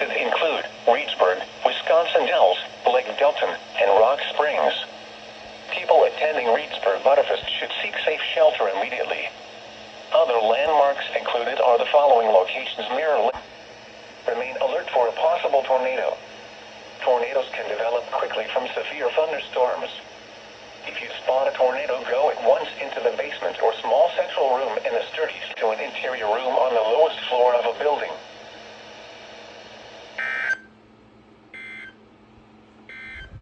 places include Reedsburg, Wisconsin Dells, Lake Delton, and Rock Springs. People attending Reedsburg Butterfest should seek safe shelter immediately. Other landmarks included are the following locations near Lake. Remain alert for a possible tornado. Tornadoes can develop quickly from severe thunderstorms. If you spot a tornado